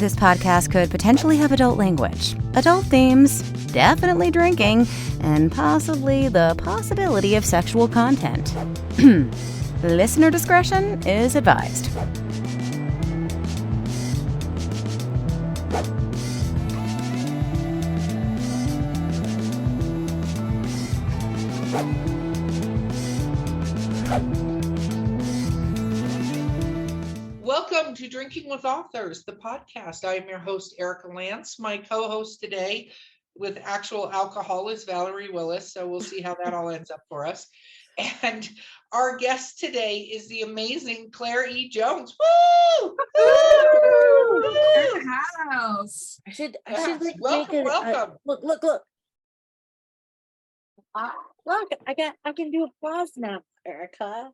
This podcast could potentially have adult language, adult themes, definitely drinking, and possibly the possibility of sexual content. Listener discretion is advised. Welcome to Drinking with Authors, the podcast. I am your host, Erica Lance. My co-host today with actual alcohol is Valerie Willis, so we'll see how that all ends up for us. And our guest today is the amazing Claire E. Jones. Woo! Woo! Woo! House. I should Yes. like Welcome, make it. welcome. Look. Look, I can do applause now, Erica.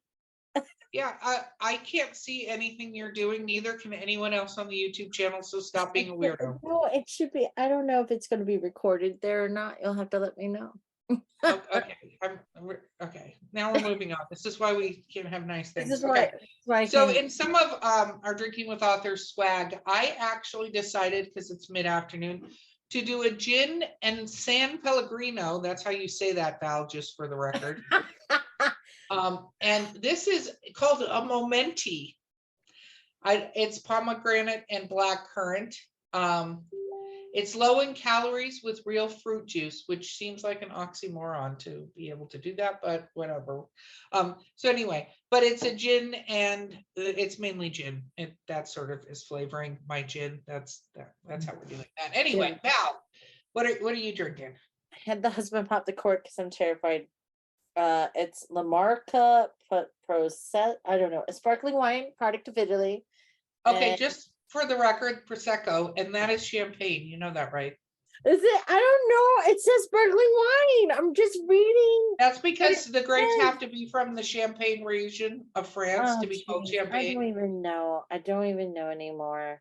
Yeah, I can't see anything you're doing. Neither can anyone else on the YouTube channel, so stop being a weirdo. No, it should be. I don't know if it's going to be recorded there or not. You'll have to let me know. Okay. Now we're moving on. This is why we can't have nice things. This is Okay. why So in some of our Drinking with Authors swag, I actually decided, because it's mid-afternoon, to do a gin and San Pellegrino. That's how you say that, Val, just for the record. And this is called a Momenti. It's pomegranate and black currant. It's low in calories with real fruit juice, which seems like an oxymoron to be able to do that, but whatever. So anyway, but it's a gin and it's mainly gin. That sort of is flavoring my gin. That's how we're doing that. Anyway, Val, what are you drinking? I had the husband pop the cork because I'm terrified. It's La Marca Proset. I don't know. A sparkling wine, product of Italy. Okay, And just for the record, Prosecco, and that is champagne. You know that, right? is it? I don't know. It says sparkling wine. I'm just reading. That's because the grapes have to be from the Champagne region of France to be called Geez, I champagne. don't even know. I don't even know anymore.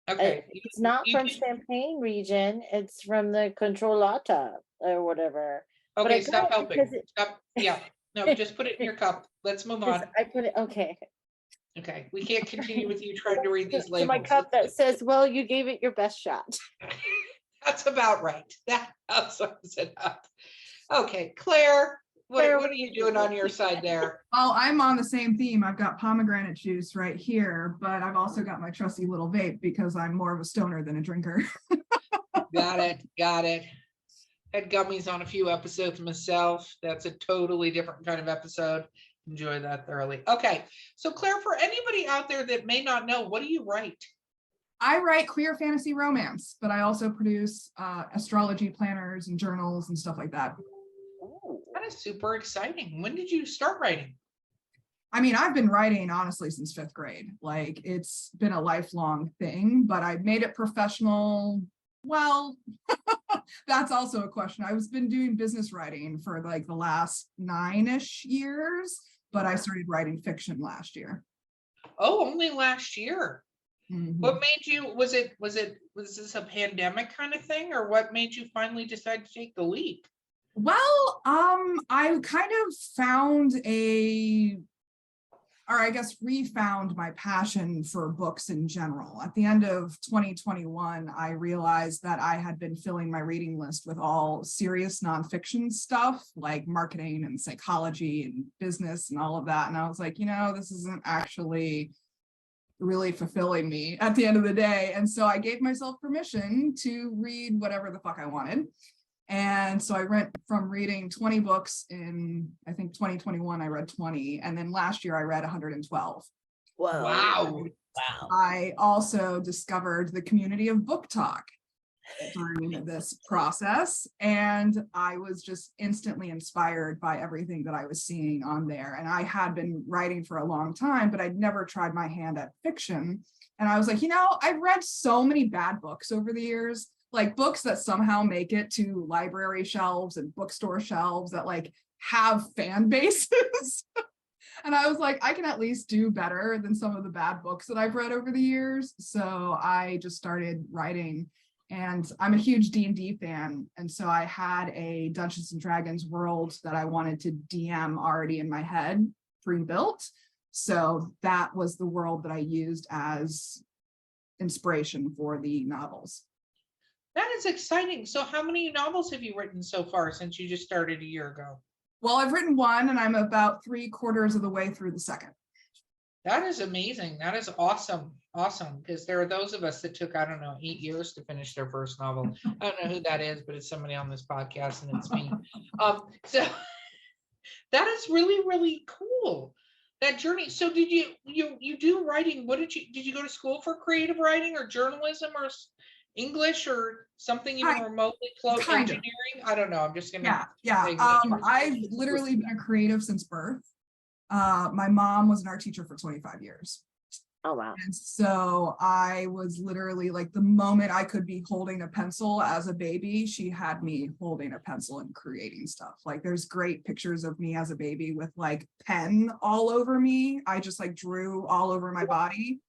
Okay. It's not from Champagne region. It's from the Controlata or whatever. But Okay, I stop got it helping. Stop. Yeah. No, just put it in your cup. Let's move on. I put it. Okay. Okay. We can't continue with you trying to read these To labels. my cup that says, "Well, you gave it your best shot." That's about right. That sums it up. Okay, Claire, what are you doing on your side there? Well, I'm on the same theme. I've got pomegranate juice right here, but I've also got my trusty little vape because I'm more of a stoner than a drinker. Got it. Had gummies on a few episodes myself. That's a totally different kind of episode. Enjoy that thoroughly. Okay, so Claire, for anybody out there that may not know, what do you write? I write queer fantasy romance, but I also produce astrology planners and journals and stuff like that. Oh, that is super exciting. When did you start writing? I mean, I've been writing honestly since 5th grade. Like, it's been a lifelong thing, but I made it professional. Well, that's also a question. I've been doing business writing for like the last 9-ish years, but I started writing fiction last year. Oh, only last year. Mm-hmm. What made you, was this a pandemic kind of thing, or what made you finally decide to take the leap? Well, I kind of found refound my passion for books in general. At the end of 2021, I realized that I had been filling my reading list with all serious nonfiction stuff like marketing and psychology and business and all of that. And I was like, this isn't actually really fulfilling me at the end of the day. And so I gave myself permission to read whatever the fuck I wanted. And so I went from reading 20 books in, I think 2021, I read 20. And then last year I read 112. Whoa. Wow. I also discovered the community of Book Talk during this process. And I was just instantly inspired by everything that I was seeing on there. And I had been writing for a long time, but I'd never tried my hand at fiction. And I was like, I've read so many bad books over the years, like books that somehow make it to library shelves and bookstore shelves that like have fan bases. And I was like, I can at least do better than some of the bad books that I've read over the years. So I just started writing, and I'm a huge D&D fan. And so I had a Dungeons and Dragons world that I wanted to DM already in my head, pre-built. So that was the world that I used as inspiration for the novels. That is exciting. So how many novels have you written so far since you just started a year ago? Well, I've written one and I'm about 3/4 of the way through the second. That is amazing. That is awesome. Awesome. Because there are those of us that took, I don't know, 8 years to finish their first novel. I don't know who that is, but it's somebody on this podcast and it's me. So that is really, really cool. That journey. So did you do writing? What did you go to school for creative writing or journalism or English or something even remotely close, engineering? I don't know. I'm just gonna I've literally been a creative since birth. My mom was an art teacher for 25 years. Oh, wow. And so I was literally like, the moment I could be holding a pencil as a baby, she had me holding a pencil and creating stuff. Like there's great pictures of me as a baby with like pen all over me. I just like drew all over my body,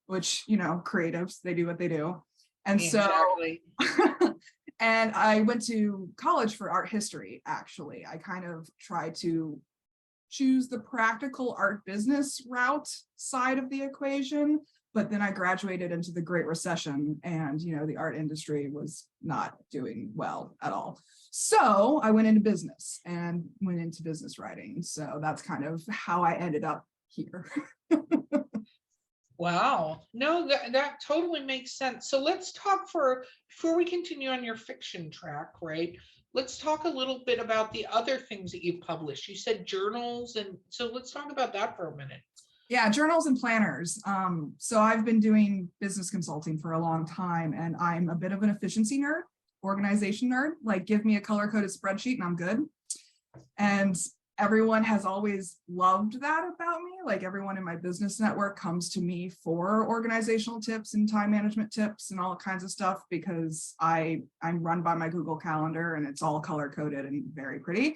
which, you know, creatives, they do what they do. And exactly. So, and I went to college for art history, actually. I kind of tried to choose the practical art business route side of the equation, but then I graduated into the Great Recession and, you know, the art industry was not doing well at all. So I went into business and went into business writing. So that's kind of how I ended up here. Wow. No, that totally makes sense. So let's talk before we continue on your fiction track, right? Let's talk a little bit about the other things that you published. You said journals, and so let's talk about that for a minute. Yeah, journals and planners. So I've been doing business consulting for a long time, and I'm a bit of an efficiency nerd, organization nerd. Like, give me a color-coded spreadsheet and I'm good. And everyone has always loved that about me. Like everyone in my business network comes to me for organizational tips and time management tips and all kinds of stuff because I'm run by my Google Calendar and it's all color coded and very pretty.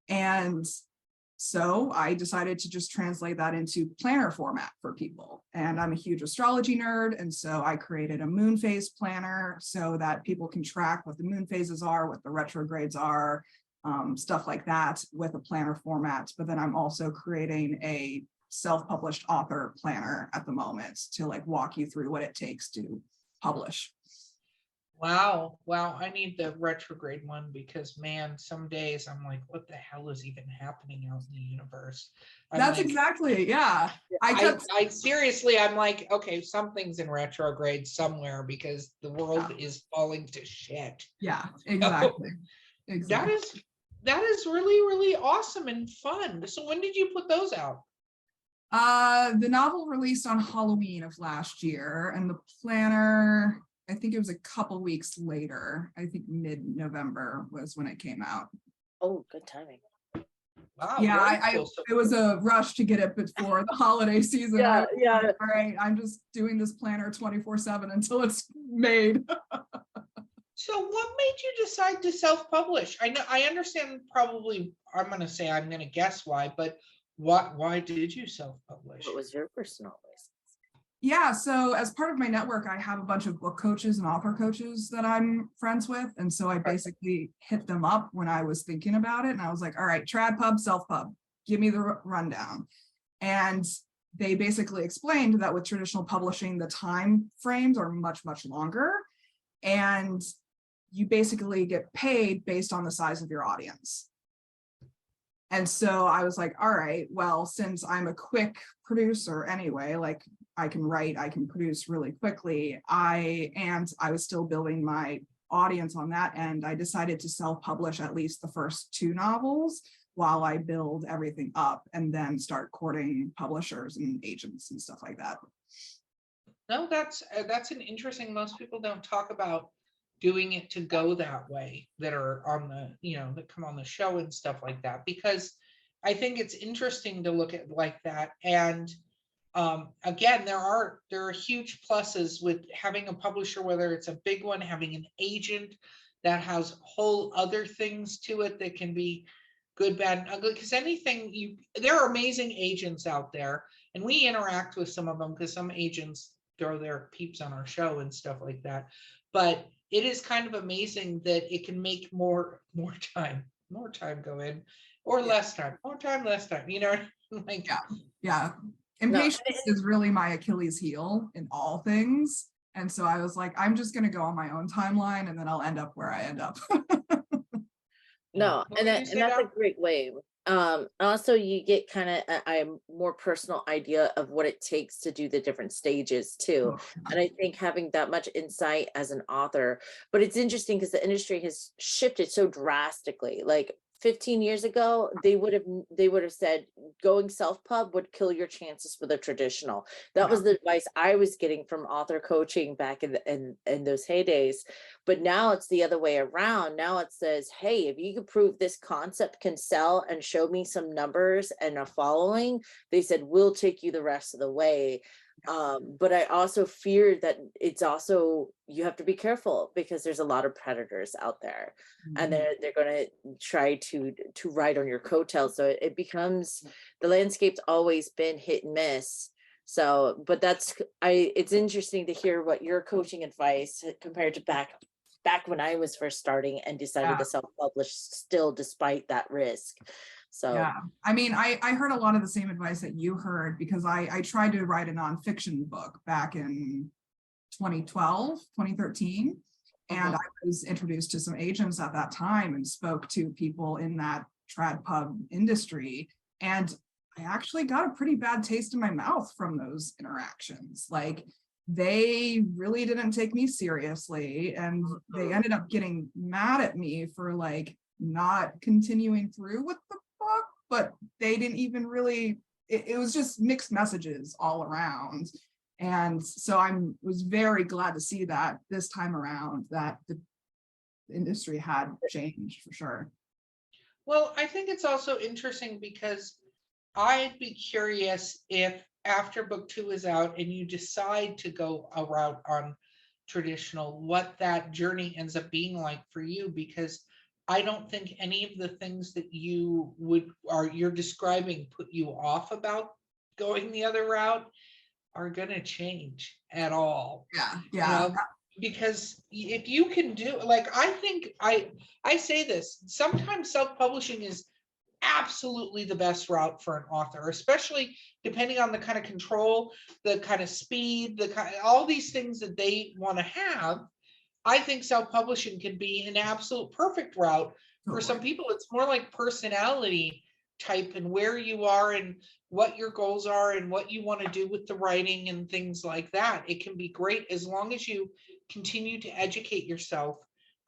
And so I decided to just translate that into planner format for people. And I'm a huge astrology nerd. And so I created a moon phase planner so that people can track what the moon phases are, what the retrogrades are, stuff like that with a planner format. But then I'm also creating a self-published author planner at the moment to like walk you through what it takes to publish. Wow. I need the retrograde one because, man, some days I'm like, what the hell is even happening out in the universe? That's like, exactly, yeah. I seriously, I'm like, okay, something's in retrograde somewhere because the world is falling to shit. Yeah, exactly. So, exactly. That is really, really awesome and fun. So when did you put those out? The novel released on Halloween of last year, and the planner, I think it was a couple weeks later. I think mid-November was when it came out. Oh, good timing. Wow. Yeah, it was a rush to get it before the holiday season. Yeah. All right, I'm just doing this planner 24/7 until it's made. So what made you decide to self-publish? I understand probably, I'm going to guess why, but why did you self-publish? What was your personal reason? Yeah, so as part of my network, I have a bunch of book coaches and author coaches that I'm friends with. And so I basically hit them up when I was thinking about it. And I was like, all right, trad pub, self pub, give me the rundown. And they basically explained that with traditional publishing, the time frames are much, much longer. And you basically get paid based on the size of your audience. And so I was like, all right, well, since I'm a quick producer anyway, like I can write, I can produce really quickly. I was still building my audience on that end. I decided to self-publish at least the first 2 novels while I build everything up and then start courting publishers and agents and stuff like that. No, that's an interesting, most people don't talk about doing it to go that way that are on the, that come on the show and stuff like that, because I think it's interesting to look at like that. And again, there are huge pluses with having a publisher, whether it's a big one, having an agent that has whole other things to it that can be good, bad, and ugly. Because there are amazing agents out there, and we interact with some of them because some agents throw their peeps on our show and stuff like that. But it is kind of amazing that it can make more time go in, or less time, more time, less time. Like yeah. Impatience is really my Achilles heel in all things. And so I was like, I'm just going to go on my own timeline and then I'll end up where I end up. No, What and would that you say and that's a now? great way. Also you get kind of a more personal idea of what it takes to do the different stages too. And I think having that much insight as an author, but it's interesting because the industry has shifted so drastically. Like 15 years ago, they would have said going self-pub would kill your chances for the traditional. That was the advice I was getting from author coaching back in those heydays. But now it's the other way around. Now it says, hey, if you can prove this concept can sell and show me some numbers and a following, they said, we'll take you the rest of the way. But I also fear that it's also, you have to be careful because there's a lot of predators out there, and they're going to try to ride on your coattails. So it becomes, the landscape's always been hit and miss. So, but it's interesting to hear what your coaching advice compared to back when I was first starting and decided to self-publish still despite that risk. So yeah, I mean, I heard a lot of the same advice that you heard because I tried to write a nonfiction book back in 2012, 2013. And I was introduced to some agents at that time and spoke to people in that trad pub industry. And I actually got a pretty bad taste in my mouth from those interactions. Like, they really didn't take me seriously, and they ended up getting mad at me for like not continuing through with the book, but they didn't even really, it was just mixed messages all around. And so I was very glad to see that this time around that the industry had changed for sure. Well, I think it's also interesting because I'd be curious if after book 2 is out and you decide to go a route on traditional, what that journey ends up being like for you, because I don't think any of the things that you're describing put you off about going the other route are going to change at all. Yeah. You know, because if you can do, like, I think I say this, sometimes self-publishing is absolutely the best route for an author, especially depending on the kind of control, the kind of speed, all these things that they want to have. I think self-publishing can be an absolute perfect route for some people. It's more like personality type and where you are and what your goals are and what you want to do with the writing and things like that. It can be great as long as you continue to educate yourself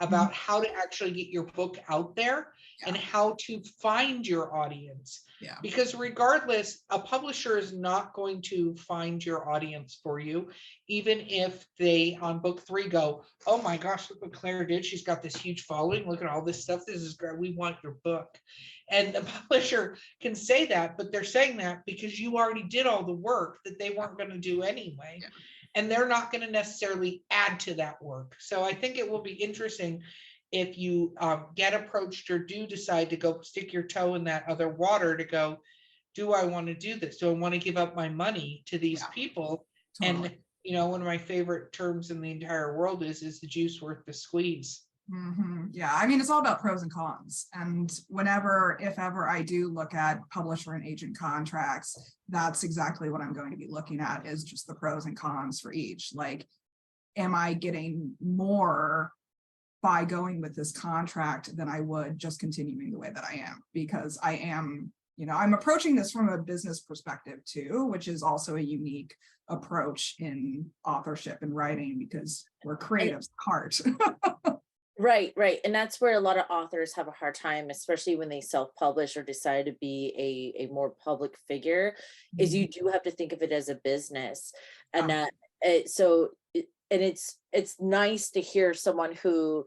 about how to actually get your book out there and how to find your audience. Yeah. Because regardless, a publisher is not going to find your audience for you, even if they on book 3 go, oh my gosh, look what Claire did. She's got this huge following. Look at all this stuff. This is great. We want your book. And the publisher can say that, but they're saying that because you already did all the work that they weren't going to do anyway. Yeah. And they're not going to necessarily add to that work. So I think it will be interesting if you get approached or do decide to go stick your toe in that other water to go, do I want to do this? Do I want to give up my money to these people? Totally. And, you know, one of my favorite terms in the entire world is the juice worth the squeeze? Yeah, I mean, it's all about pros and cons. And whenever, if ever I do look at publisher and agent contracts, that's exactly what I'm going to be looking at, is just the pros and cons for each. Like, am I getting more by going with this contract than I would just continuing the way that I am? Because I am, you know, I'm approaching this from a business perspective too, which is also a unique approach in authorship and writing because we're creatives at heart. Right. And that's where a lot of authors have a hard time, especially when they self-publish or decide to be a more public figure, is you do have to think of it as a business. And it's nice to hear someone who,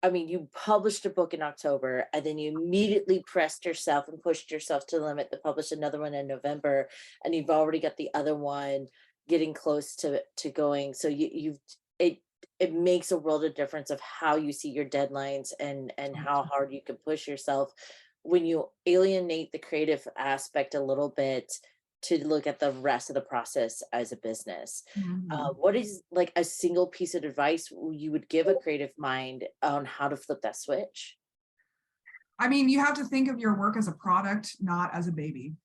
I mean, you published a book in October and then you immediately pressed yourself and pushed yourself to the limit to publish another one in November, and you've already got the other one getting close to going. So it makes a world of difference of how you see your deadlines and how hard you can push yourself when you alienate the creative aspect a little bit to look at the rest of the process as a business. What is like a single piece of advice you would give a creative mind on how to flip that switch? I mean, you have to think of your work as a product, not as a baby.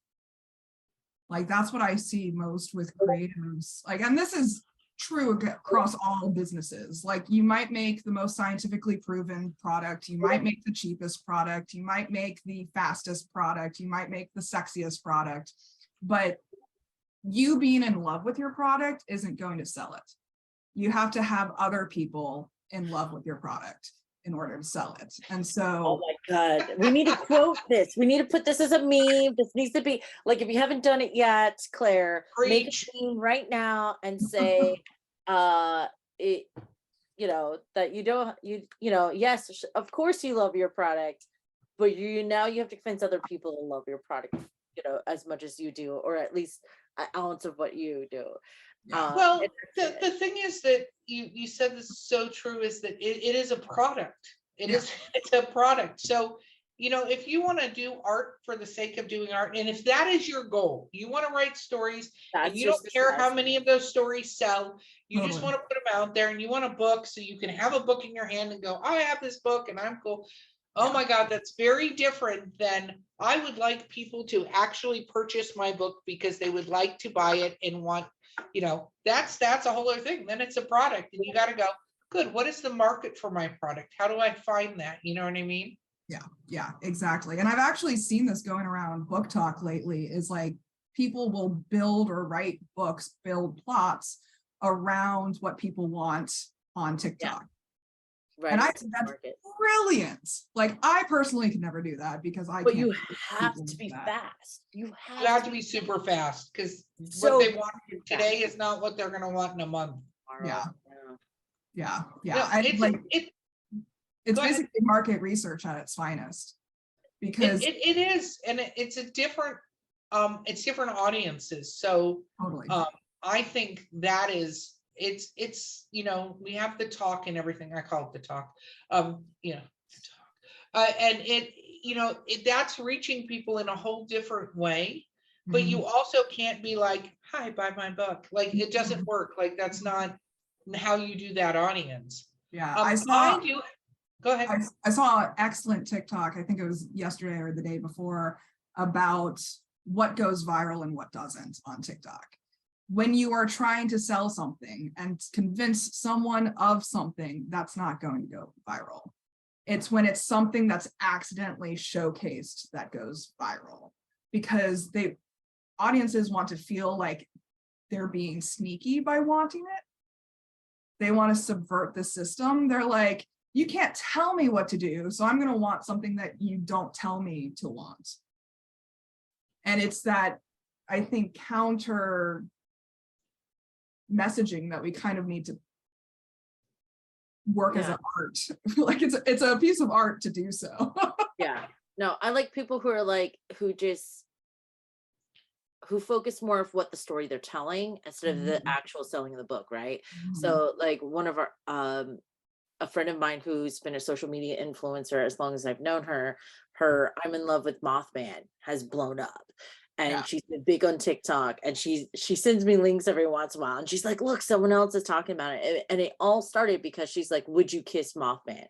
Like that's what I see most with creatives. Like, and this is true across all businesses. Like you might make the most scientifically proven product, you might make the cheapest product, you might make the fastest product, you might make the sexiest product, but you being in love with your product isn't going to sell it. You have to have other people in love with your product in order to sell it. And so, oh my God, we need to quote this. We need to put this as a meme. This needs to be like, if you haven't done it yet, Claire, make a meme right now and say, it, you know, that you don't, you know, yes, of course you love your product, but you have to convince other people to love your product, you know, as much as you do, or at least an ounce of what you do. Well, the thing is that you said this is so true, is that it is a product. It's a product. So, you know, if you want to do art for the sake of doing art, and if that is your goal, you want to write stories, and you don't care how many of those stories sell, you just want to put them out there, and you want a book so you can have a book in your hand and go, I have this book and I'm cool. Oh my God, that's very different than I would like people to actually purchase my book because they would like to buy it and want, you know, that's a whole other thing. Then it's a product and you got to go, good, what is the market for my product? How do I find that? You know what I mean? Yeah, exactly. And I've actually seen this going around Book Talk lately, is like people will build or write books, build plots around what people want on TikTok. Right. And I think that's brilliant. Like I personally could never do that because But you have to be fast. You have to be super fast, because what they want today is not what they're going to want in a month. Yeah. No, it's basically market research at its finest, because it is, and it's a different different audiences. So totally. I think that is, it's you know, we have the talk and everything. I call it the talk. You know, and it, you know, that's reaching people in a whole different way. But you also can't be like, hi, buy my book. Like it doesn't work. Like that's not how you do that audience. Yeah, Go ahead. I saw an excellent TikTok, I think it was yesterday or the day before, about what goes viral and what doesn't on TikTok. When you are trying to sell something and convince someone of something, that's not going to go viral. It's when it's something that's accidentally showcased that goes viral, because audiences want to feel like they're being sneaky by wanting it. They want to subvert the system. They're like, you can't tell me what to do, so I'm going to want something that you don't tell me to want. And it's that, I think, counter messaging that we kind of need to work as an art. Like it's a piece of art to do so. Yeah. No, I like people who are like, who focus more of what the story they're telling instead of the actual selling of the book, right? So like one of our a friend of mine who's been a social media influencer as long as I've known her I'm in love with Mothman has blown up. And she's been big on TikTok, and she sends me links every once in a while, and she's like, look, someone else is talking about it. And it all started because she's like, would you kiss Mothman?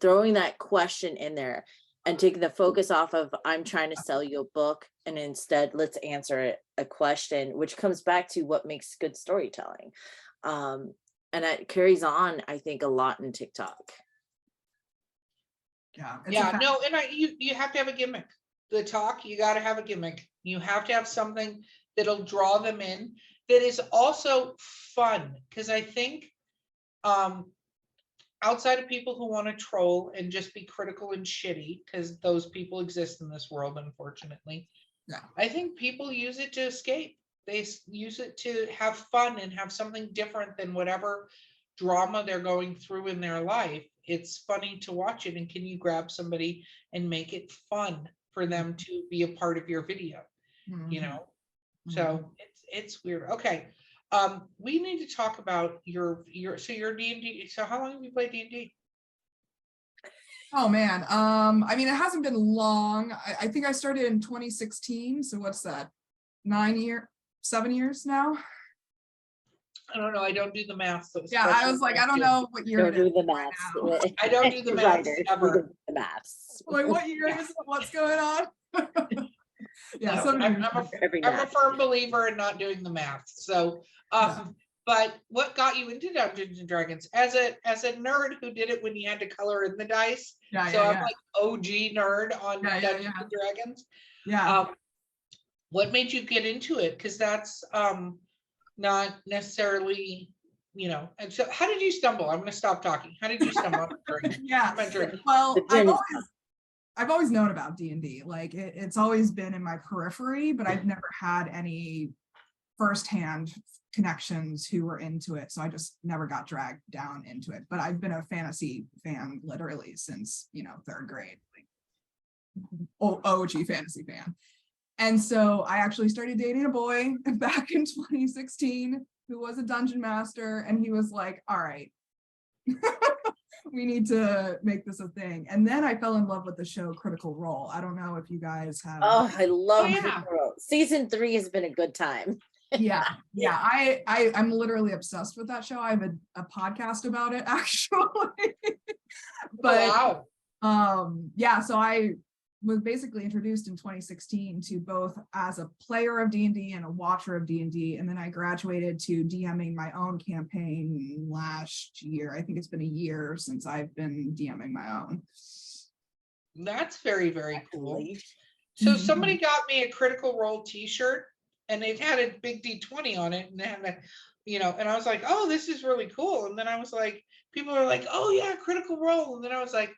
Throwing that question in there and taking the focus off of, I'm trying to sell you a book, and instead let's answer a question, which comes back to what makes good storytelling. And that carries on, I think, a lot in TikTok. Yeah, no, and you have to have a gimmick. The talk, you got to have a gimmick. You have to have something that'll draw them in, that is also fun. Because I think outside of people who want to troll and just be critical and shitty, because those people exist in this world, unfortunately, I think people use it to escape. They use it to have fun and have something different than whatever drama they're going through in their life. It's funny to watch it, and can you grab somebody and make it fun for them to be a part of your video? You know, so it's weird. Okay, we need to talk about your D&D. So how long have you played D&D? Oh man, I mean, it hasn't been long. I think I started in 2016. So what's that? 7 years now. I don't know. I don't do the math. So yeah, I was like, I don't know what year it is. The maths. Right, I don't do the math ever. The maths. Like, what year is it? What's going on? Yeah, So somebody Every I'm a night. firm believer in not doing the math. So, but what got you into Dungeons and Dragons as a nerd who did it when you had to color in the dice? Yeah, So yeah, I'm yeah. like OG nerd on Yeah, yeah, Dungeons yeah. and Dragons. Yeah. What made you get into it? Because that's not necessarily, And so, how did you stumble? I'm going to stop talking. How did you stumble on drinking? Yeah. I'm drinking. Well, The gin is I've always known about D&D. Like it's always been in my periphery, but I've never had any firsthand connections who were into it. So I just never got dragged down into it. But I've been a fantasy fan literally since, third grade. Like, OG fantasy fan. And so I actually started dating a boy back in 2016 who was a dungeon master. And he was like, all right, we need to make this a thing. And then I fell in love with the show Critical Role. I don't know if you guys have. Oh, I love yeah. Season 3 has been a good time. Yeah. I'm literally obsessed with that show. I have a podcast about it actually. But wow. So I was basically introduced in 2016 to both as a player of D&D and a watcher of D&D, and then I graduated to DMing my own campaign last year. I think it's been a year since I've been DMing my own. That's very, very cool. Actually. So somebody got me a Critical Role t-shirt and it had a big D20 on it, and they had and I was like, oh, this is really cool. And then I was like, people are like, oh yeah, Critical Role. And then I was like,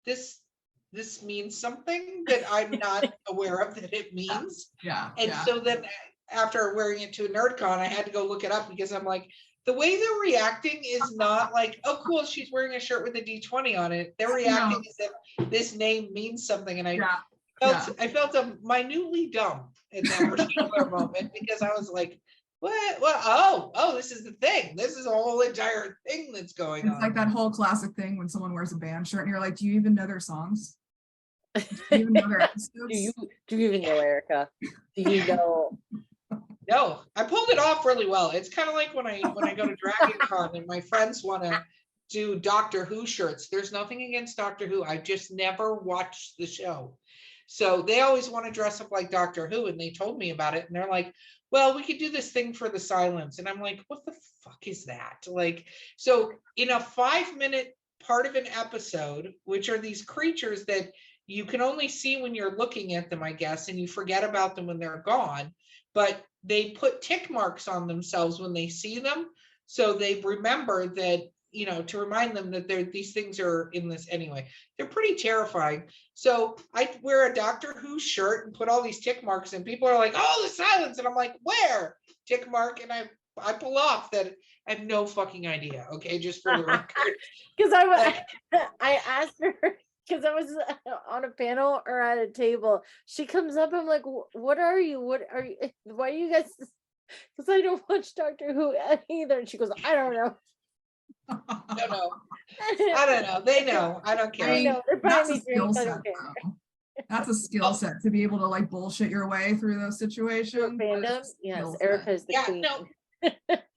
this means something that I'm not aware of that it means. Yeah. And so then after wearing it to a NerdCon, I had to go look it up because I'm like, the way they're reacting is not like, oh, cool, she's wearing a shirt with a D20 on it. They're reacting as if this name means something. And I felt minutely dumb at that particular moment because I was like, what? Oh, this is the thing. This is a whole entire thing that's going on. It's like that whole classic thing when someone wears a band shirt and you're like, do you even know their songs? Do you even know their episodes? Do you even know, Erica? Do you know? No, I pulled it off really well. It's kind of like when I go to Dragon Con and my friends want to do Doctor Who shirts. There's nothing against Doctor Who. I just never watched the show. So they always want to dress up like Doctor Who, and they told me about it, and they're like, well, we could do this thing for the silence. And I'm like, what the fuck is that? Like, so in a 5-minute part of an episode, which are these creatures that you can only see when you're looking at them, I guess, and you forget about them when they're gone, but they put tick marks on themselves when they see them. So they remember that, to remind them that these things are in this anyway. They're pretty terrifying. So I wear a Doctor Who shirt and put all these tick marks, and people are like, oh, the silence. And I'm like, where? Tick mark. And I pull off that I have no fucking idea. Okay, just for the record. Because I asked her, because I was on a panel or at a table. She comes up, I'm like, what are you? What are you? Why are you guys? Because I don't watch Doctor Who either. And she goes, I don't know. I don't know. They know. I don't care. I know. They're That's buying a me skill drinks. I set. don't care. That's a skill set to be able to like bullshit your way through those situations. Fandom, yes, Erica is the queen. No,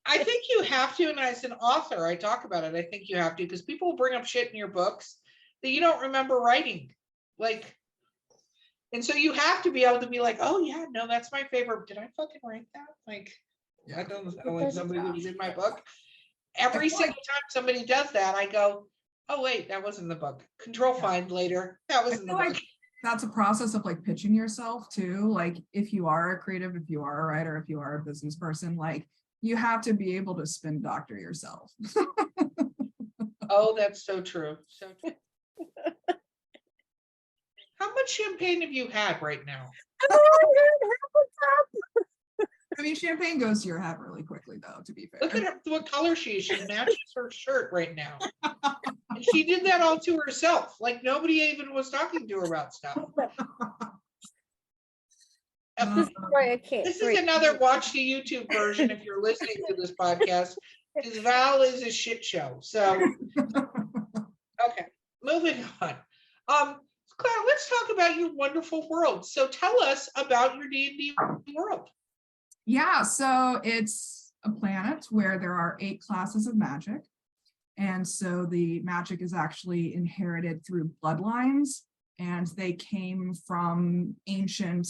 I think you have to, and as an author, I talk about it. I think you have to, because people will bring up shit in your books that you don't remember writing. Like, and so you have to be able to be like, oh yeah, no, that's my favorite. Did I fucking write that? Like, I don't know, like somebody that was in my book. Every single time somebody does that, I go, oh wait, that wasn't the book. Control find later. That wasn't the book. That's a process of like pitching yourself too. Like if you are a creative, if you are a writer, if you are a business person, like you have to be able to spin doctor yourself. Oh, that's so true. So true. How much champagne have you had right now? I mean, champagne goes to your head really quickly, though, to be fair. Look at her, what color she is. She matches her shirt right now. And she did that all to herself. Like nobody even was talking to her about stuff. This is another watch the YouTube version if you're listening to this podcast, because Val is a shit show. So, okay, moving on. Claire, let's talk about your wonderful world. So tell us about your D&D world. Yeah, so it's a planet where there are 8 classes of magic. And so the magic is actually inherited through bloodlines, and they came from ancient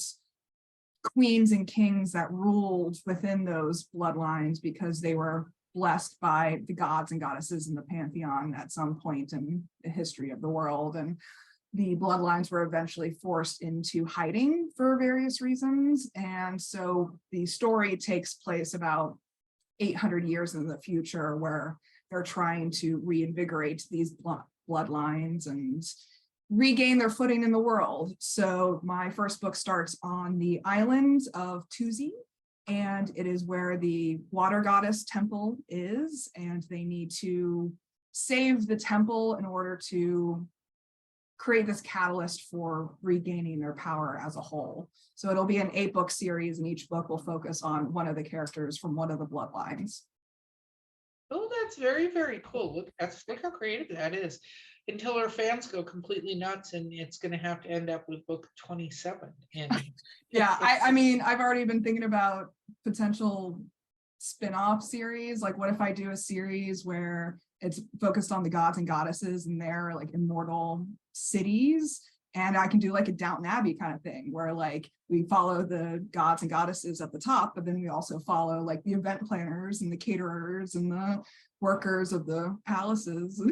queens and kings that ruled within those bloodlines because they were blessed by the gods and goddesses in the pantheon at some point in the history of the world. And the bloodlines were eventually forced into hiding for various reasons. And so the story takes place about 800 years in the future, where they're trying to reinvigorate these bloodlines and regain their footing in the world. So my first book starts on the island of Tuzi, and it is where the water goddess temple is, and they need to save the temple in order to create this catalyst for regaining their power as a whole. So it'll be an 8-book series, and each book will focus on one of the characters from one of the bloodlines. Oh, that's very, very cool. Look how creative that is. Until our fans go completely nuts, and it's going to have to end up with book 27. And yeah, I mean, I've already been thinking about potential spin-off series. Like, what if I do a series where it's focused on the gods and goddesses and their like immortal cities, and I can do like a Downton Abbey kind of thing where like we follow the gods and goddesses at the top, but then we also follow like the event planners and the caterers and the workers of the palaces.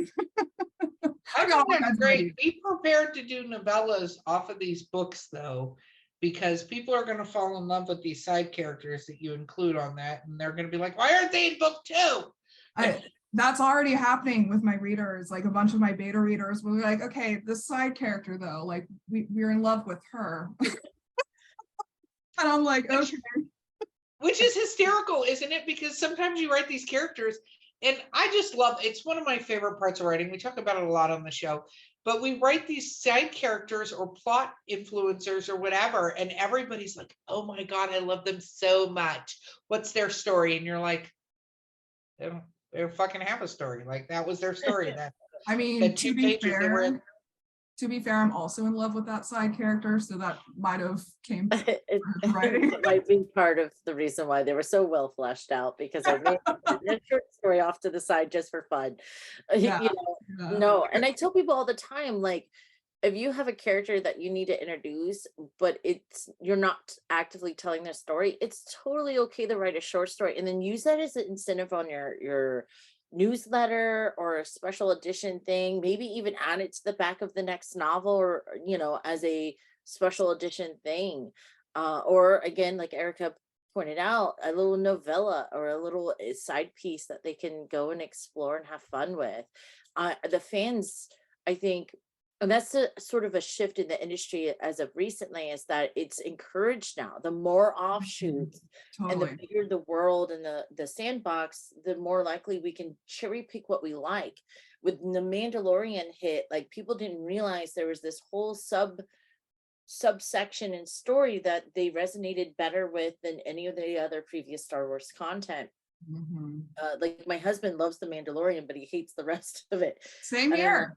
I think that's great. Be prepared to do novellas off of these books, though, because people are going to fall in love with these side characters that you include on that, and they're going to be like, "Why aren't they in book 2?" That's already happening with my readers. Like a bunch of my beta readers were like, "Okay, this side character though, like we're in love with her," and I'm like, "Okay." Which is hysterical, isn't it? Because sometimes you write these characters. And I just love, it's one of my favorite parts of writing. We talk about it a lot on the show, but we write these side characters or plot influencers or whatever, and everybody's like, "Oh my God, I love them so much. What's their story?" And you're like, they don't fucking have a story. Like, that was their story. I mean, to be fair, I'm also in love with that side character, so that might have came it might be part of the reason why they were so well fleshed out, because I made a short story off to the side just for fun. Yeah, No, and I tell people all the time, like, if you have a character that you need to introduce, but you're not actively telling their story, it's totally okay to write a short story and then use that as an incentive on your newsletter or a special edition thing, maybe even add it to the back of the next novel, or as a special edition thing, or again, like Erica pointed out, a little novella or a little side piece that they can go and explore and have fun with. The fans, I think, and that's a sort of a shift in the industry as of recently, is that it's encouraged now. The more offshoots and the bigger the world and the sandbox, the more likely we can cherry pick what we like. With the Mandalorian hit, like, people didn't realize there was this whole subsection and story that they resonated better with than any of the other previous Star Wars content. Like, my husband loves the Mandalorian, but he hates the rest of it. Same here.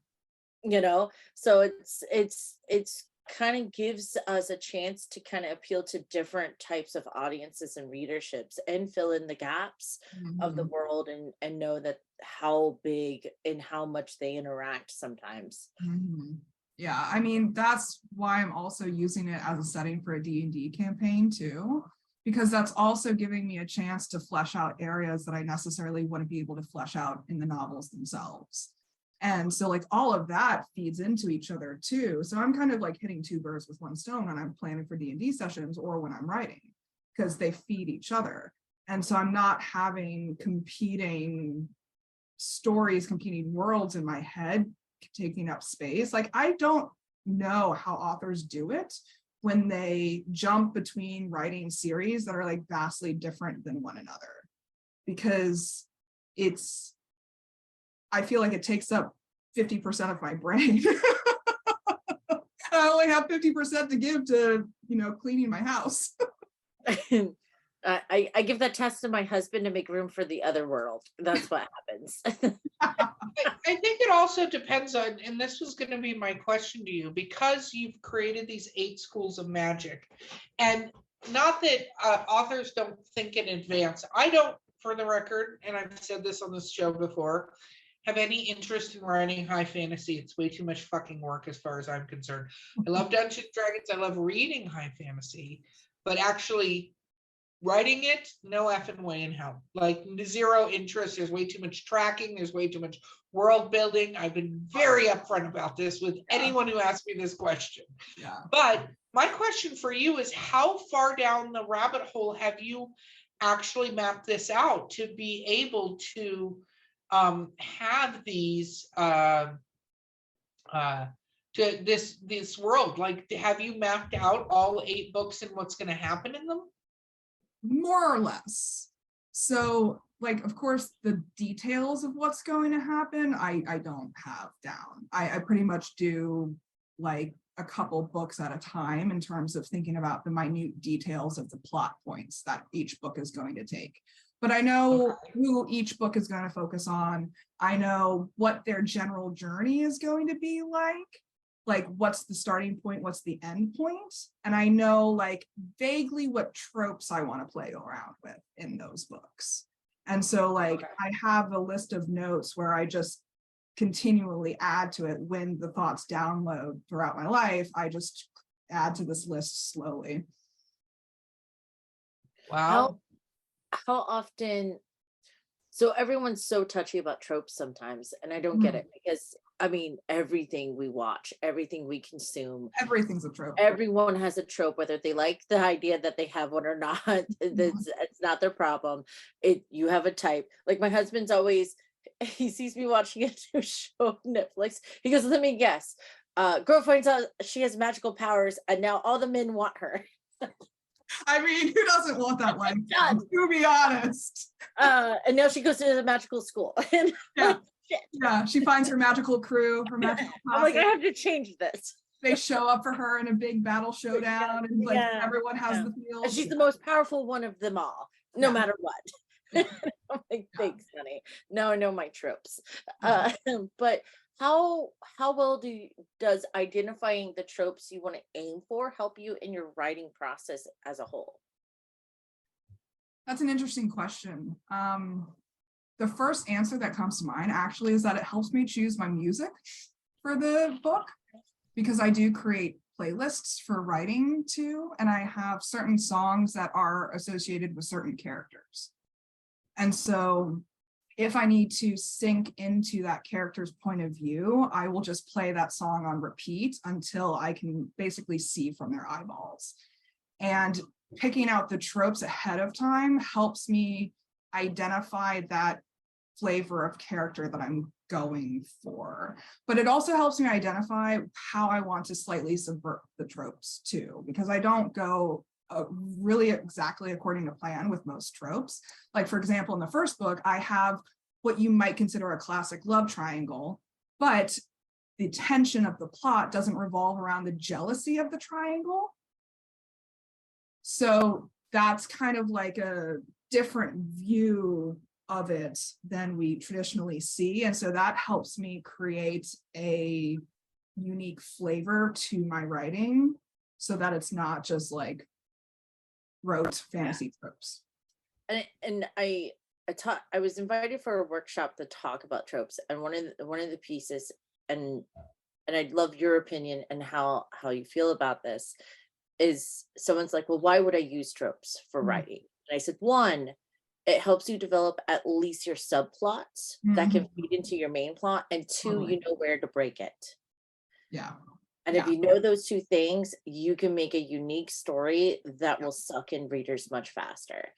So it's kind of gives us a chance to kind of appeal to different types of audiences and readerships and fill in the gaps of the world, and know that how big and how much they interact sometimes. Yeah, I mean, that's why I'm also using it as a setting for a D&D campaign too, because that's also giving me a chance to flesh out areas that I necessarily wouldn't be able to flesh out in the novels themselves. And so like all of that feeds into each other too. So I'm kind of like hitting 2 birds with 1 stone when I'm planning for D&D sessions or when I'm writing, because they feed each other. And so I'm not having competing stories, competing worlds in my head taking up space. Like, I don't know how authors do it when they jump between writing series that are like vastly different than one another, because I feel like it takes up 50% of my brain. I only have 50% to give to, cleaning my house. I give that task to my husband to make room for the other world. That's what happens. I think it also depends on, and this was going to be my question to you, because you've created these 8 schools of magic, and not that authors don't think in advance. I don't, for the record, and I've said this on this show before, have any interest in writing high fantasy. It's way too much fucking work as far as I'm concerned. I love Dungeons & Dragons. I love reading high fantasy. but actually writing it, no effing way in hell. Like zero interest. There's way too much tracking. There's way too much world building. I've been very upfront about this with anyone who asks me this question. Yeah. But my question for you is, how far down the rabbit hole have you actually mapped this out to be able to have these to this world? Like, have you mapped out all 8 books and what's going to happen in them? More or less. So, like, of course, the details of what's going to happen, I don't have down. I pretty much do like a couple books at a time in terms of thinking about the minute details of the plot points that each book is going to take. But I know who each book is going to focus on. I know what their general journey is going to be like what's the starting point, what's the end point, and I know like vaguely what tropes I want to play around with in those books. And so like I have a list of notes where I just continually add to it. When the thoughts download throughout my life, I just add to this list slowly. Wow. How often, so everyone's so touchy about tropes sometimes, and I don't get it, because I mean, everything we watch, everything we consume, everything's a trope. Everyone has a trope, whether they like the idea that they have one or not. It's not their problem. You have a type. Like my husband's always, he sees me watching a new show on Netflix. He goes, let me guess. Girl finds out she has magical powers and now all the men want her. I mean, who doesn't want that life? To be honest. And now she goes to the magical school. And yeah. Yeah, she finds her magical crew, her magical I'm like, I have to change this. They show up for her in a big battle showdown, and like everyone has the field. And she's the most powerful one of them all, no matter what. I'm like, thanks, honey. Now I know my tropes. But how well does identifying the tropes you want to aim for help you in your writing process as a whole? That's an interesting question. The first answer that comes to mind actually is that it helps me choose my music for the book, because I do create playlists for writing too, and I have certain songs that are associated with certain characters. And so if I need to sink into that character's point of view, I will just play that song on repeat until I can basically see from their eyeballs. And picking out the tropes ahead of time helps me identify that flavor of character that I'm going for. But it also helps me identify how I want to slightly subvert the tropes too, because I don't go really exactly according to plan with most tropes. Like, for example, in the first book, I have what you might consider a classic love triangle, but the tension of the plot doesn't revolve around the jealousy of the triangle. So that's kind of like a different view of it than we traditionally see. And so that helps me create a unique flavor to my writing so that it's not just like rote fantasy tropes. And I was invited for a workshop to talk about tropes, and one of the pieces, and I'd love your opinion and how you feel about this, is someone's like, well, why would I use tropes for writing? And I said, one, it helps you develop at least your subplots that can feed into your main plot, and two, you know where to break it. Yeah. And if you know those two things, you can make a unique story that will suck in readers much faster.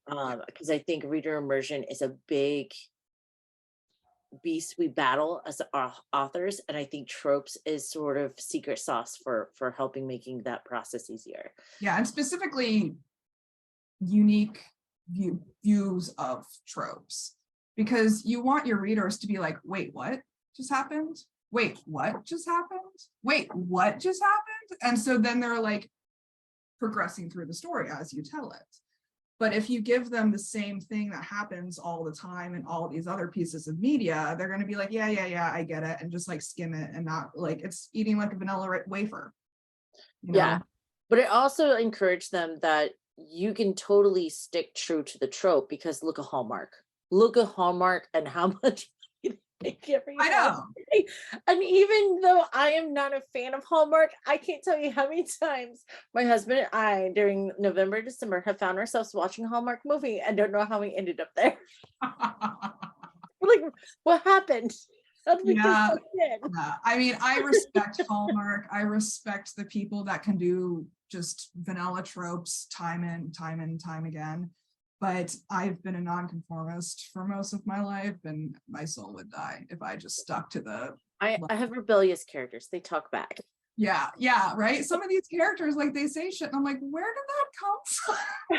Because I think reader immersion is a big beast we battle as authors, and I think tropes is sort of secret sauce for helping making that process easier. Yeah, and specifically unique views of tropes, because you want your readers to be like, wait, what just happened? Wait, what just happened? Wait, what just happened? And so then they're like progressing through the story as you tell it. But if you give them the same thing that happens all the time in all these other pieces of media, they're going to be like, yeah, I get it, and just like skim it, and not like it's eating like a vanilla wafer. You know? Yeah, but it also encouraged them that you can totally stick true to the trope, because look at Hallmark and how much I know. And even though I am not a fan of Hallmark, I can't tell you how many times my husband and I during November, December have found ourselves watching a Hallmark movie and don't know how we ended up there. We're like, what happened? How did we get Yeah. sucked in? Yeah. I mean, I respect Hallmark. I respect the people that can do just vanilla tropes time and time again. But I've been a nonconformist for most of my life, and my soul would die if I just stuck to the. I have rebellious characters. They talk back. Yeah, right. Some of these characters, like, they say shit, and I'm like, where did that come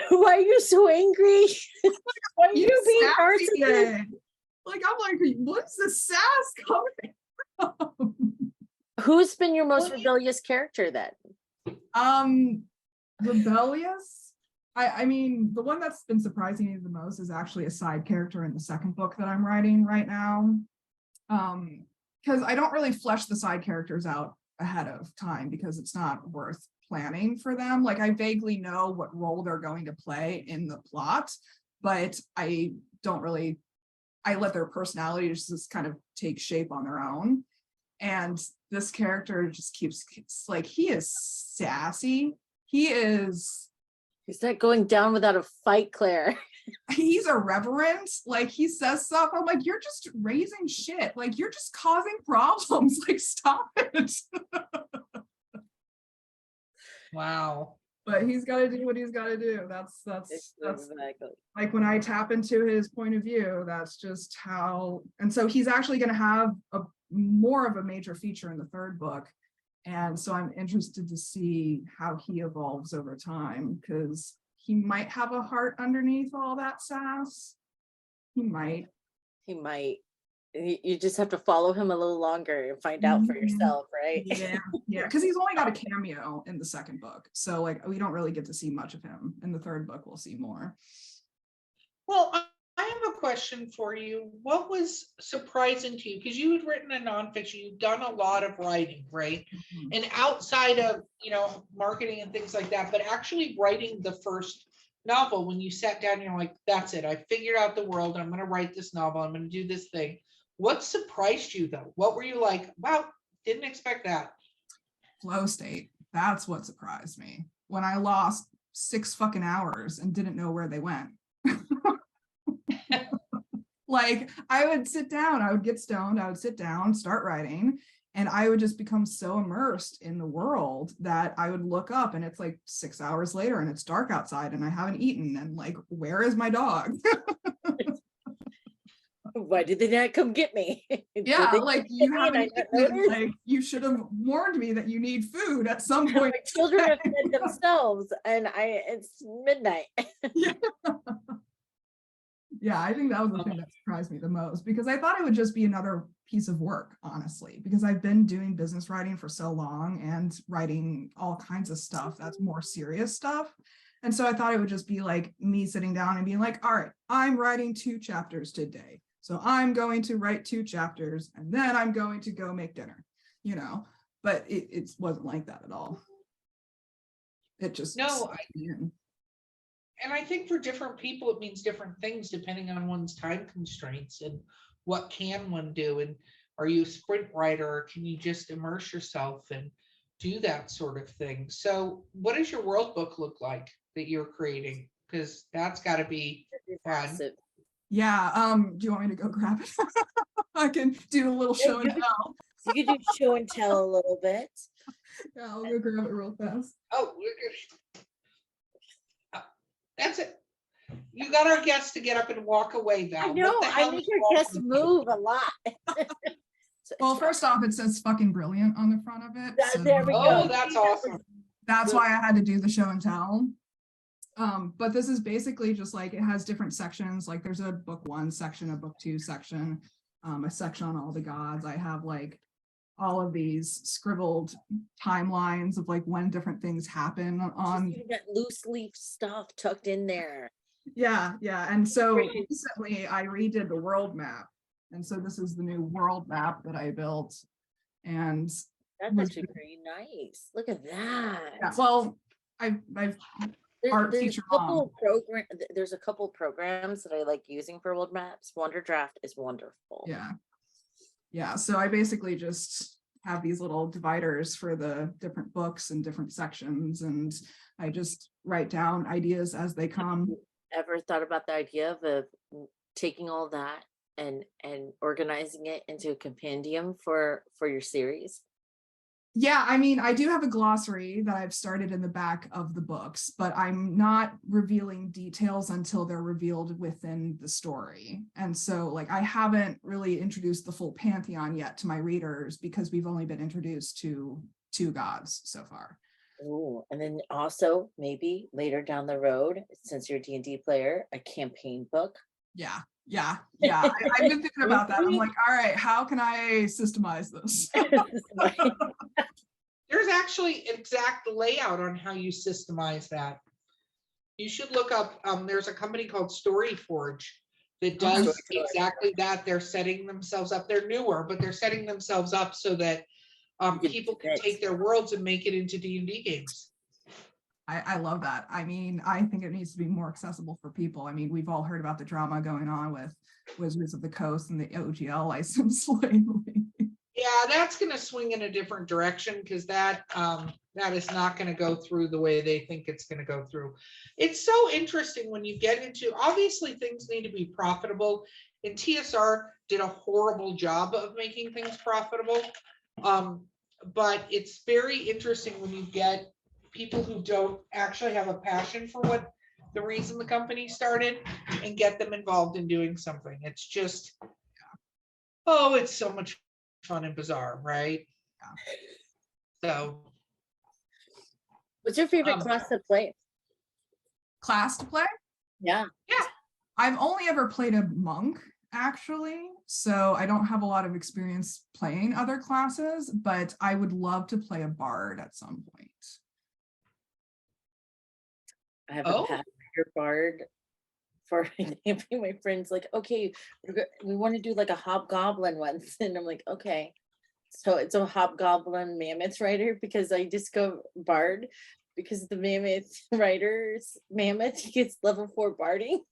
from? Why are you so angry? Why are you being sassy hard to today. Like, I'm like, what's the sass coming from? Who's been your most rebellious character then? Rebellious. I mean, the one that's been surprising me the most is actually a side character in the second book that I'm writing right now. Because I don't really flesh the side characters out ahead of time because it's not worth planning for them. Like, I vaguely know what role they're going to play in the plot, but I let their personality just kind of take shape on their own. And this character just keeps, like, he is sassy. He's not going down without a fight, Claire. He's irreverent. Like, he says stuff. I'm like, you're just raising shit. Like, you're just causing problems. Like, stop it. Wow. But he's got to do what he's got to do. That's Exactly. like, when I tap into his point of view, that's just how. And so he's actually going to have more of a major feature in the third book. And so I'm interested to see how he evolves over time, because he might have a heart underneath all that sass. He might. You just have to follow him a little longer and find out for yourself, right? Yeah, because he's only got a cameo in the second book. So, like, we don't really get to see much of him. In the third book, we'll see more. Well, I have a question for you. What was surprising to you? Because you had written a nonfiction, you've done a lot of writing, right? Mhm. And outside of, marketing and things like that, but actually writing the first novel, when you sat down, you're like, that's it. I figured out the world. I'm going to write this novel. I'm going to do this thing. What surprised you, though? What were you like, wow, didn't expect that? Flow state. That's what surprised me. When I lost 6 fucking hours and didn't know where they went. Like, I would sit down, I would get stoned, I would sit down, start writing, and I would just become so immersed in the world that I would look up and it's like 6 hours later and it's dark outside and I haven't eaten, and like, where is my dog? Why did they not come get me? Yeah, like, you haven't eaten, like, you should have warned me that you need food at some point. My children have fed themselves and it's midnight. Yeah, I think that was the thing that surprised me the most, because I thought it would just be another piece of work, honestly, because I've been doing business writing for so long and writing all kinds of stuff that's more serious stuff. And so I thought it would just be like me sitting down and being like, all right, I'm writing 2 chapters today. So I'm going to write 2 chapters and then I'm going to go make dinner, but it wasn't like that at all. It just, And I think for different people, it means different things depending on one's time constraints and what can one do. And are you a sprint writer, or can you just immerse yourself and do that sort of thing? So what does your world book look like that you're creating? Because that's got to be fun. Yeah. Do you want me to go grab it? I can do a little show and tell. You can do show and tell a little bit. Yeah, I'll go grab it real fast. Oh, that's it. You got our guests to get up and walk away, Val. I know, I make your guests move a lot. Well, first off, it says fucking brilliant on the front of it. There we go. Oh, that's awesome. That's why I had to do the show and tell. But this is basically just like, it has different sections. Like, there's a book 1 section, a book 2 section, a section on all the gods. I have like all of these scribbled timelines of like when different things happen on that loose leaf stuff tucked in there. Yeah. And so recently I redid the world map. And so this is the new world map that I built. And that's actually pretty nice. Look at that. Yeah, well, I've there's a couple programs that I like using for world maps. Wonder Draft is wonderful. Yeah. Yeah, so I basically just have these little dividers for the different books and different sections, and I just write down ideas as they come. Ever thought about the idea of taking all that and organizing it into a compendium for your series? Yeah, I mean, I do have a glossary that I've started in the back of the books, but I'm not revealing details until they're revealed within the story. And so, like, I haven't really introduced the full pantheon yet to my readers because we've only been introduced to 2 gods so far. Oh, and then also maybe later down the road, since you're a D&D player, a campaign book. Yeah. I've been thinking about that. I'm like, all right, how can I systemize this? There's actually exact layout on how you systemize that. You should look up, there's a company called StoryForge that does exactly that. They're setting themselves up. They're newer, but they're setting themselves up so that people can take their worlds and make it into D&D games. I love that. I mean, I think it needs to be more accessible for people. I mean, we've all heard about the drama going on with Wizards of the Coast and the OGL license lately. Yeah, that's going to swing in a different direction because that is not going to go through the way they think it's going to go through. It's so interesting when you get into, obviously things need to be profitable, and TSR did a horrible job of making things profitable. But it's very interesting when you get people who don't actually have a passion for what the reason the company started and get them involved in doing something. It's just, oh, it's so much fun and bizarre, right? Yeah. So what's your favorite class to play? Class to play? Yeah. I've only ever played a monk, actually, so I don't have a lot of experience playing other classes, but I would love to play a bard at some point. I have a Pathfinder bard for my friends, like, okay, we want to do like a hobgoblin once, and I'm like, okay, so it's a hobgoblin mammoth rider, because I just go bard because the mammoth rider's mammoth, he gets level 4 barding.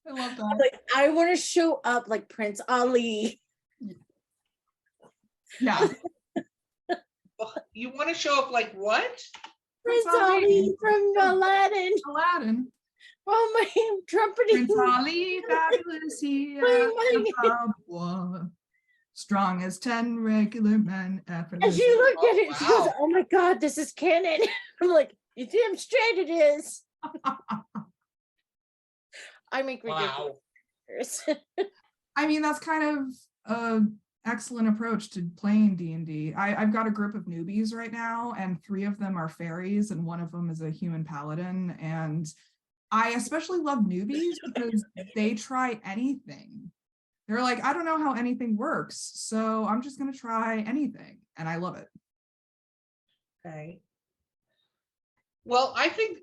I love that. I'm like, I want to show up like Prince Ali. Yeah. You want to show up like what? Prince Ali from Aladdin. Oh, my trumpeting. Prince Ali, fabulous he, strong as 10 regular men. And she looked at it, she goes, oh my God, this is canon. I'm like, you damn straight it is. I make ridiculous. I mean, that's kind of an excellent approach to playing D&D. I've got a group of newbies right now, and 3 of them are fairies, and 1 of them is a human paladin. And I especially love newbies because they try anything. They're like, I don't know how anything works, so I'm just going to try anything. And I love it. Okay. Well, I think,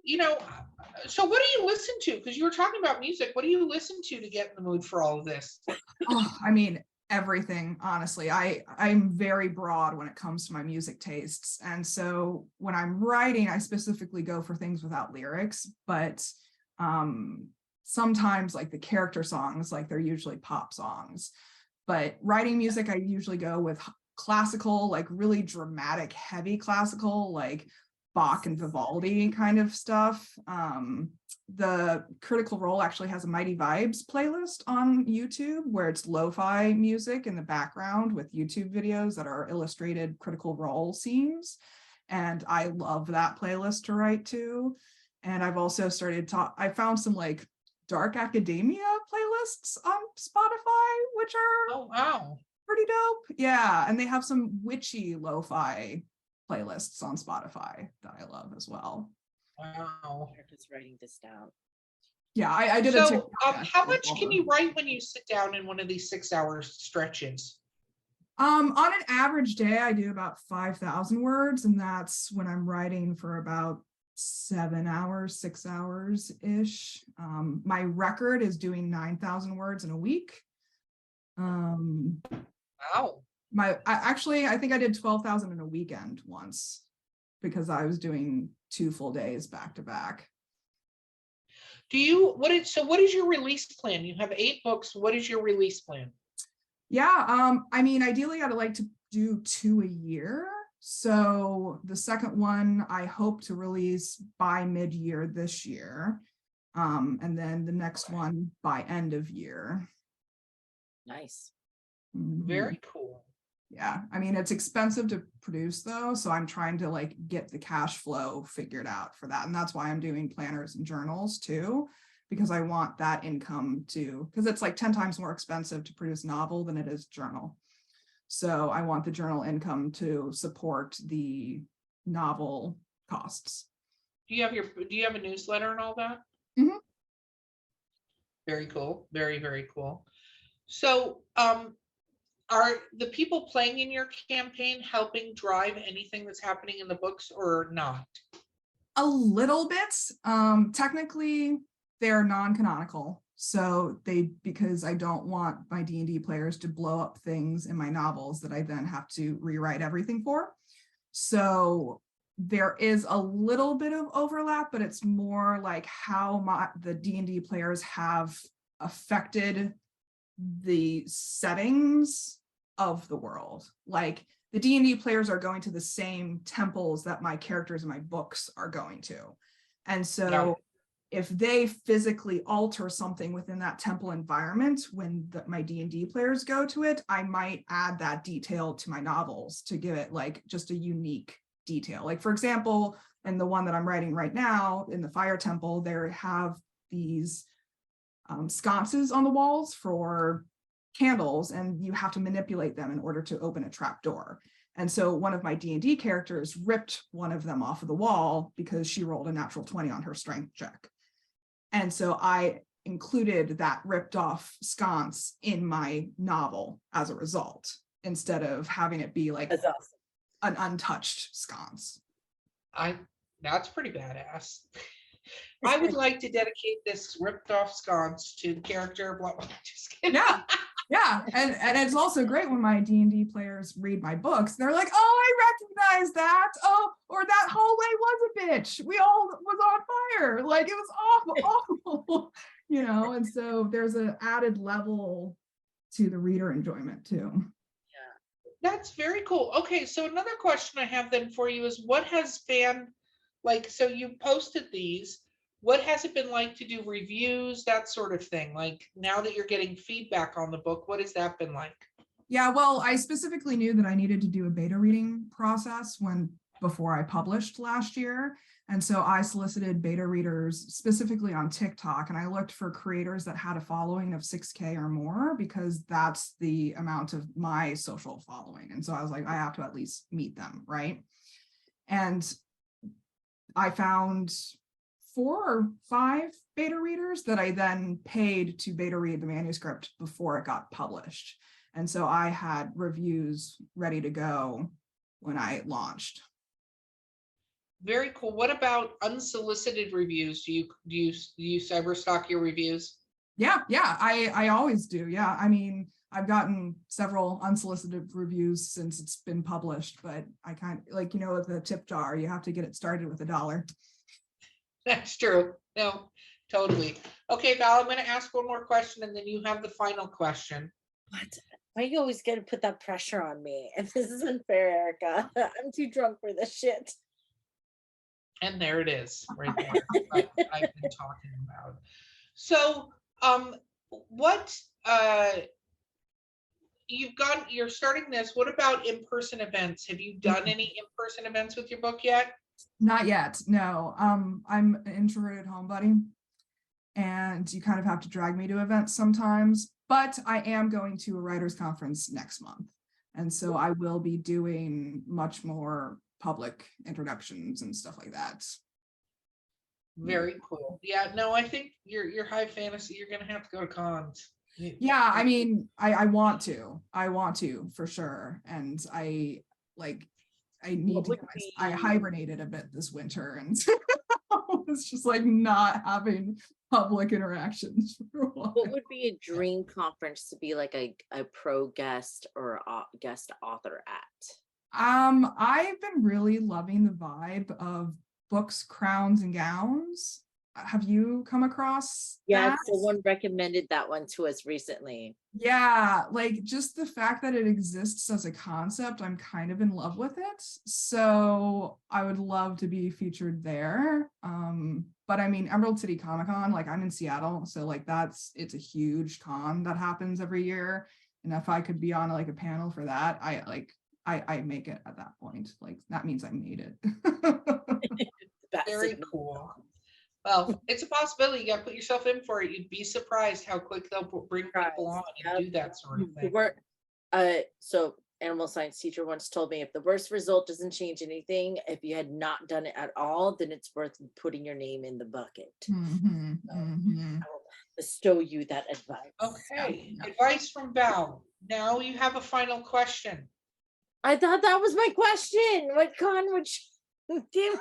so what do you listen to? Because you were talking about music. What do you listen to get in the mood for all of this? Oh, I mean, everything, honestly. I'm very broad when it comes to my music tastes. And so when I'm writing, I specifically go for things without lyrics, but sometimes like the character songs, like they're usually pop songs. But writing music, I usually go with classical, like really dramatic, heavy classical, like Bach and Vivaldi kind of stuff. The Critical Role actually has a Mighty Vibes playlist on YouTube where it's lo-fi music in the background with YouTube videos that are illustrated Critical Role scenes. And I love that playlist to write to. And I've also I found some like dark academia playlists on Spotify, which are pretty dope. Yeah, and they have some witchy lo-fi playlists on Spotify that I love as well. Wow. I'm just writing this down. Yeah, I did it. So how much can you write when you sit down in one of these 6-hour stretches? On an average day, I do about 5,000 words, and that's when I'm writing for about 7 hours, 6 hours ish. My record is doing 9,000 words in a week. Wow. I think I did 12,000 in a weekend once because I was doing 2 full days back to back. What is your release plan? You have 8 books. What is your release plan? Yeah, I mean, ideally I'd like to do 2 a year. So the second one I hope to release by mid-year this year. And then the next one by end of year. Nice. Mhm. Very cool. Yeah, I mean, it's expensive to produce though, so I'm trying to like get the cash flow figured out for that. And that's why I'm doing planners and journals too, because I want that income to, because it's like 10 times more expensive to produce a novel than it is journal. So I want the journal income to support the novel costs. Do you have a newsletter and all that? Mhm. Very cool. Very, very cool. So, are the people playing in your campaign helping drive anything that's happening in the books or not? A little bit. Technically, they're non-canonical. So because I don't want my D&D players to blow up things in my novels that I then have to rewrite everything for. So there is a little bit of overlap, but it's more like how the D&D players have affected the settings of the world. Like the D&D players are going to the same temples that my characters in my books are going to. And so if they physically alter something within that temple environment when my D&D players go to it, I might add that detail to my novels to give it like just a unique detail. Like for example, in the one that I'm writing right now in the Fire Temple, they have these sconces on the walls for candles, and you have to manipulate them in order to open a trap door. And so one of my D&D characters ripped one of them off of the wall because she rolled a natural 20 on her strength check. And so I included that ripped off sconce in my novel as a result, instead of having it be like That's awesome. an untouched sconce. That's pretty badass. I would like to dedicate this ripped off sconce to the character. Blah, blah, just kidding. Yeah, and it's also great when my D&D players read my books. They're like, "Oh, I recognize that. Oh, or that hallway was a bitch. We all was on fire. Like it was awful." And so there's an added level to the reader enjoyment too. That's very cool. Okay, so another question I have then for you is what has been like, so you posted these, what has it been like to do reviews, that sort of thing? Like now that you're getting feedback on the book, what has that been like? Yeah, well, I specifically knew that I needed to do a beta reading process before I published last year. And so I solicited beta readers specifically on TikTok, and I looked for creators that had a following of 6K or more, because that's the amount of my social following. And so I was like, I have to at least meet them, right? And I found 4 or 5 beta readers that I then paid to beta read the manuscript before it got published. And so I had reviews ready to go when I launched. Very cool. What about unsolicited reviews? Do you cyberstock your reviews? Yeah, I always do. Yeah, I mean, I've gotten several unsolicited reviews since it's been published, but I kind of like, with the tip jar, you have to get it started with $1. That's true. No, totally. Okay, Val, I'm going to ask one more question and then you have the final question. What? Why you always get to put that pressure on me? And this is unfair, Erica. I'm too drunk for this shit. And there it is, right there. I've been talking about. So, what you're starting this. What about in-person events? Have you done any in-person events with your book yet? Not yet, no. I'm an introverted homebody, and you kind of have to drag me to events sometimes, but I am going to a writers' conference next month. And so I will be doing much more public introductions and stuff like that. Very cool. Yeah, no, I think you're high fantasy. You're gonna have to go to cons. Yeah, I mean, I want to for sure. And I need to, I hibernated a bit this winter, and it's just like not having public interactions for a while. What would be a dream conference to be like a pro guest or a guest author at? I've been really loving the vibe of Books, Crowns, and Gowns. Have you come across Yeah, that? someone recommended that one to us recently. Yeah, like just the fact that it exists as a concept, I'm kind of in love with it. So I would love to be featured there. But I mean, Emerald City Comic Con, like I'm in Seattle, so like it's a huge con that happens every year. And if I could be on like a panel for that, I make it at that point. Like that means I made it. Very cool. Well, it's a possibility. You got to put yourself in for it. You'd be surprised how quick they'll bring people on and do that sort of thing. So animal science teacher once told me, if the worst result doesn't change anything, if you had not done it at all, then it's worth putting your name in the bucket. Mhm, So mhm. I will bestow you that advice. Okay, Yeah. advice from Val. Now you have a final question. I thought that was my question. What con would you do?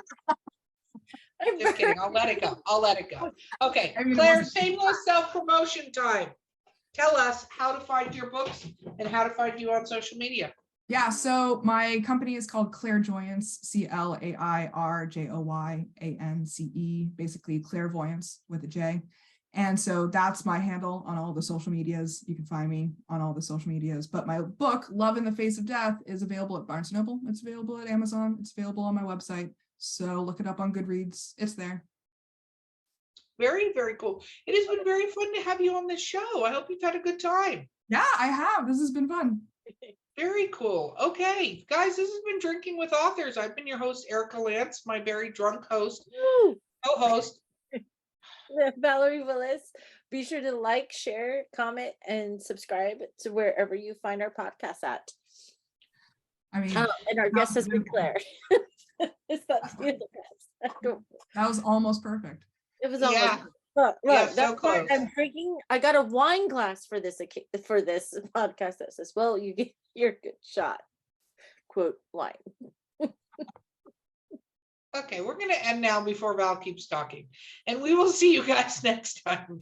Just kidding. I'll let it go. I'll let it go. Okay, I mean, it Claire, wasn't- shameless self-promotion time. Tell us how to find your books and how to find you on social media. Yeah, so my company is called Clairjoyance, CLAIRJOYANCE, basically clairvoyance with a J. And so that's my handle on all the social medias. You can find me on all the social medias. But my book, Love in the Face of Death, is available at Barnes & Noble. It's available at Amazon. It's available on my website. So look it up on Goodreads. It's there. Very, very cool. It has been very fun to have you on this show. I hope you've had a good time. Yeah, I have. This has been fun. Very cool. Okay, guys, this has been Drinking with Authors. I've been your host, Erica Lance, my very drunk host, co-host. Valerie Willis. Be sure to like, share, comment, and subscribe to wherever you find our podcast at. I mean, And our guest has been Claire. Is that the best? that was almost perfect. It was almost. Yeah. Look, Yeah, so that's why close. I'm drinking. I got a wine glass for this podcast that says, "Well, you get your good shot." Quote line. Okay, we're going to end now before Val keeps talking. And we will see you guys next time.